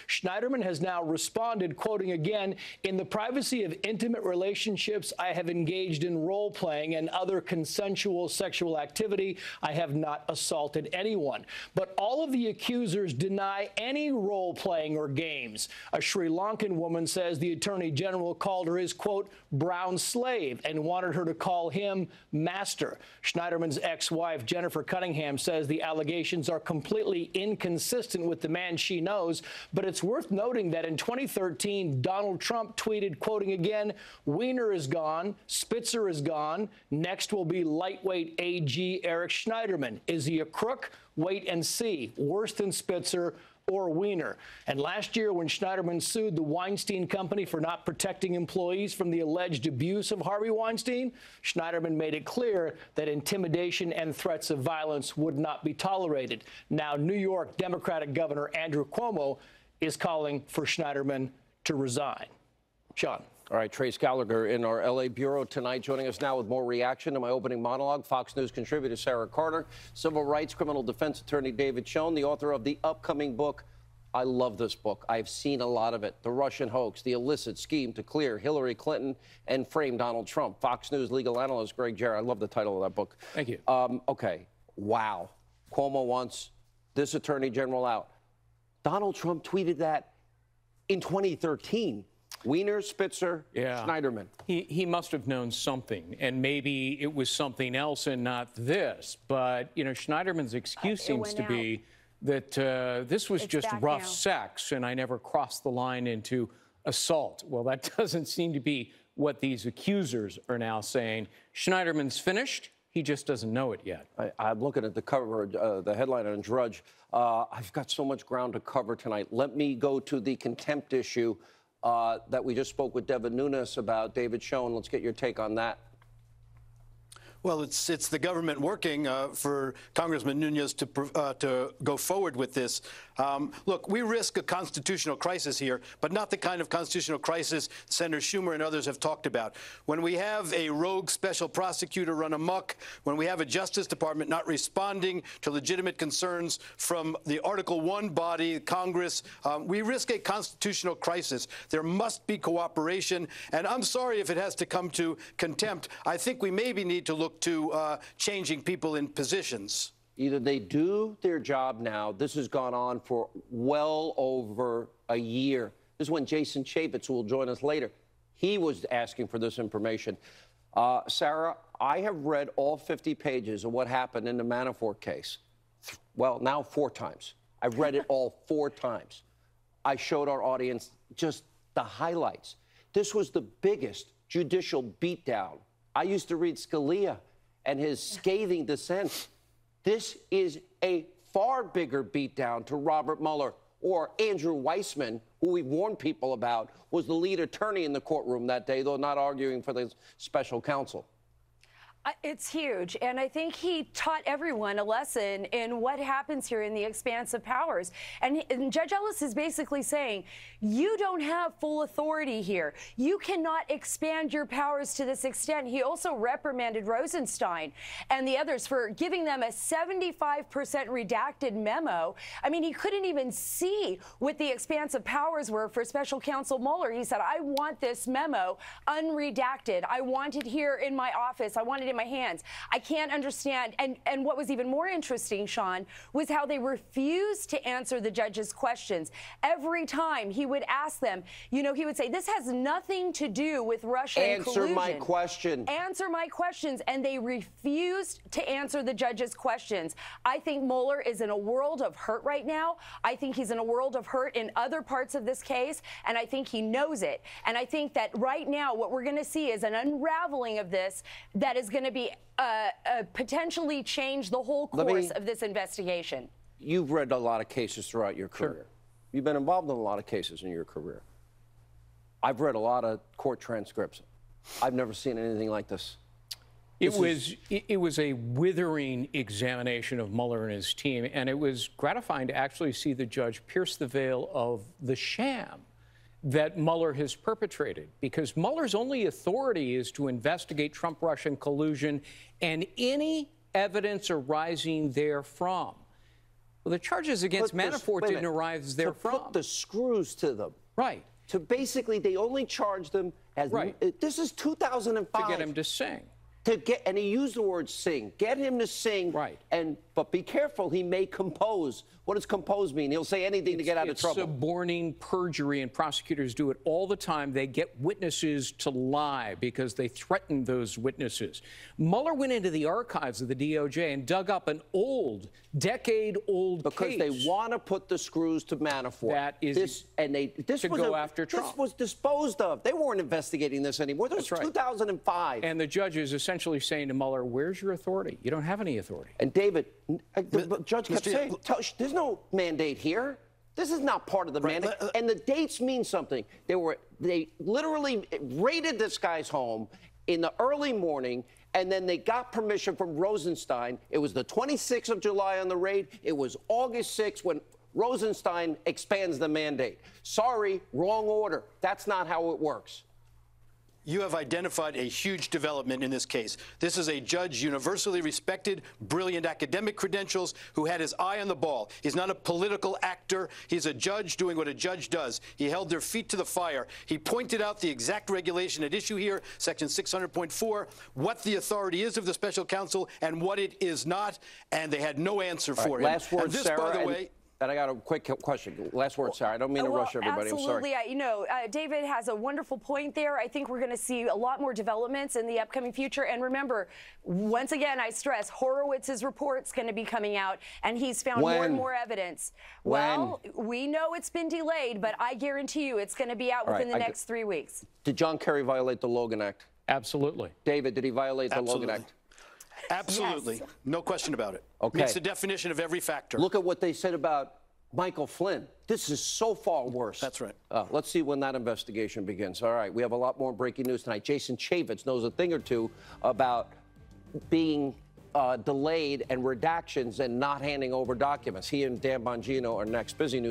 Schneiderman has now responded, quoting again, "In the privacy of intimate relationships, I have engaged in role-playing and other consensual sexual activity. I have not assaulted anyone." But all of the accusers deny any role-playing or games. A Sri Lankan woman says the Attorney General called her his, quote, brown slave and wanted her to call him master. Schneiderman's ex-wife, Jennifer Cunningham, says the allegations are completely inconsistent with the man she knows. But it's worth noting that in 2013, Donald Trump tweeted, quoting again, "Weiner is gone, Spitzer is gone. Next will be lightweight AG Eric Schneiderman. Is he a crook? Wait and see. Worse than Spitzer or Weiner." And last year, when Schneiderman sued the Weinstein Company for not protecting employees from the alleged abuse of Harvey Weinstein, Schneiderman made it clear that intimidation and threats of violence would not be tolerated. Now, New York Democratic Governor Andrew Cuomo is calling for Schneiderman to resign. Sean. All right, Trace Gallagher in our L.A. bureau tonight, joining us now with more reaction to my opening monologue. Fox News contributor Sara Carter, civil rights criminal defense attorney David Schoen, the author of the upcoming book. I love this book. I've seen a lot of it. The Russian Hoax, the illicit scheme to clear Hillary Clinton and frame Donald Trump. Fox News legal analyst Greg Jarrett. I love the title of that book. Thank you. Okay. Wow. Cuomo wants this attorney general out. Donald Trump tweeted that in 2013. Weiner, Spitzer, Schneiderman. He must have known something, and maybe it was something else and not this. But, you know, Schneiderman's excuse seems to be that this was just rough sex, and I never crossed the line into assault. Well, that doesn't seem to be what these accusers are now saying. Schneiderman's finished. He just doesn't know it yet. I'm looking at the cover, the headline on Drudge. I've got so much ground to cover tonight. Let me go to the contempt issue that we just spoke with Devin Nunes about. David Schoen, let's get your take on that. Well, it's the government working for Congressman Nunes to go forward with this. Look, we risk a constitutional crisis here, but not the kind of constitutional crisis Senator Schumer and others have talked about. When we have a rogue special prosecutor run amok, when we have a Justice Department not responding to legitimate concerns from the Article I body, Congress, we risk a constitutional crisis. There must be cooperation, and I'm sorry if it has to come to contempt. I think we maybe need to look to changing people in positions. Either they do their job now. This has gone on for well over a year. This is when Jason Chaffetz, who will join us later, he was asking for this information. Sarah, I have read all 50 pages of what happened in the Manafort case. Well, now 4 times. I've read it all 4 times. I showed our audience just the highlights. This was the biggest judicial beatdown. I used to read Scalia and his scathing dissent. This is a far bigger beatdown to Robert Mueller or Andrew Weissman, who we've warned people about, was the lead attorney in the courtroom that day, though not arguing for the special counsel. It's huge, and I think he taught everyone a lesson in what happens here in the expanse of powers. And Judge Ellis is basically saying, you don't have full authority here. You cannot expand your powers to this extent. He also reprimanded Rosenstein and the others for giving them a 75% redacted memo. I mean, he couldn't even see what the expanse of powers were for Special Counsel Mueller. He said, I want this memo unredacted. I want it here in my office. I want it in my hands. I can't understand. And what was even more interesting, Sean, was how they refused to answer the judge's questions. Every time he would ask them, you know, he would say, this has nothing to do with Russian collusion. Answer my question. Answer my questions. And they refused to answer the judge's questions. I think Mueller is in a world of hurt right now. I think he's in a world of hurt in other parts of this case, and I think he knows it. And I think that right now what we're going to see is an unraveling of this that is going to be potentially change the whole course of this investigation. You've read a lot of cases throughout your career. Sure. You've been involved in a lot of cases in your career. I've read a lot of court transcripts. I've never seen anything like this. It was a withering examination of Mueller and his team, and it was gratifying to actually see the judge pierce the veil of the sham that Mueller has perpetrated, because Mueller's only authority is to investigate Trump-Russian collusion and any evidence arising therefrom. Well, the charges against Manafort didn't arise there from. To put the screws to them. Right. To basically, they only charged them as, this is 2005. To get him to sing. And he used the word sing. Get him to sing. Right. But be careful, he may compose. What does compose mean? He'll say anything to get out of trouble. It's suborning perjury, and prosecutors do it all the time. They get witnesses to lie because they threaten those witnesses. Mueller went into the archives of the DOJ and dug up an decade-old case. Because they want to put the screws to Manafort. That is to go after Trump. This was disposed of. They weren't investigating this anymore. This was 2005. And the judge is essentially saying to Mueller, where's your authority? You don't have any authority. And David, the judge kept saying, there's no mandate here. This is not part of the mandate. And the dates mean something. They literally raided this guy's home in the early morning, and then they got permission from Rosenstein. It was the 26th of July on the raid. It was August 6th when Rosenstein expands the mandate. Sorry, wrong order. That's not how it works. You have identified a huge development in this case. This is a judge universally respected, brilliant academic credentials who had his eye on the ball. He's not a political actor. He's a judge doing what a judge does. He held their feet to the fire. He pointed out the exact regulation at issue here, Section 600.4, what the authority is of the special counsel and what it is not, and they had no answer for him. Last word, Sarah. By the way, and I got a quick question. Last word, Sarah. I don't mean to rush everybody. Absolutely. I'm sorry. You know, David has a wonderful point there. I think we're going to see a lot more developments in the upcoming future. And remember, once again, I stress, Horowitz's report's going to be coming out, and he's found more and more evidence. Well, we know it's been delayed, but I guarantee you it's going to be out within the next 3 weeks. Did John Kerry violate the Logan Act? Absolutely. David, did he violate the Logan Act? Absolutely. Yes. No question about it. Okay. Meets the definition of every factor. Look at what they said about Michael Flynn. This is so far worse. That's right. Let's see when that investigation begins. All right, we have a lot more breaking news tonight. Jason Chaffetz knows a thing or two about being delayed and redactions and not handing over documents. He and Dan Bongino are next. Busy News.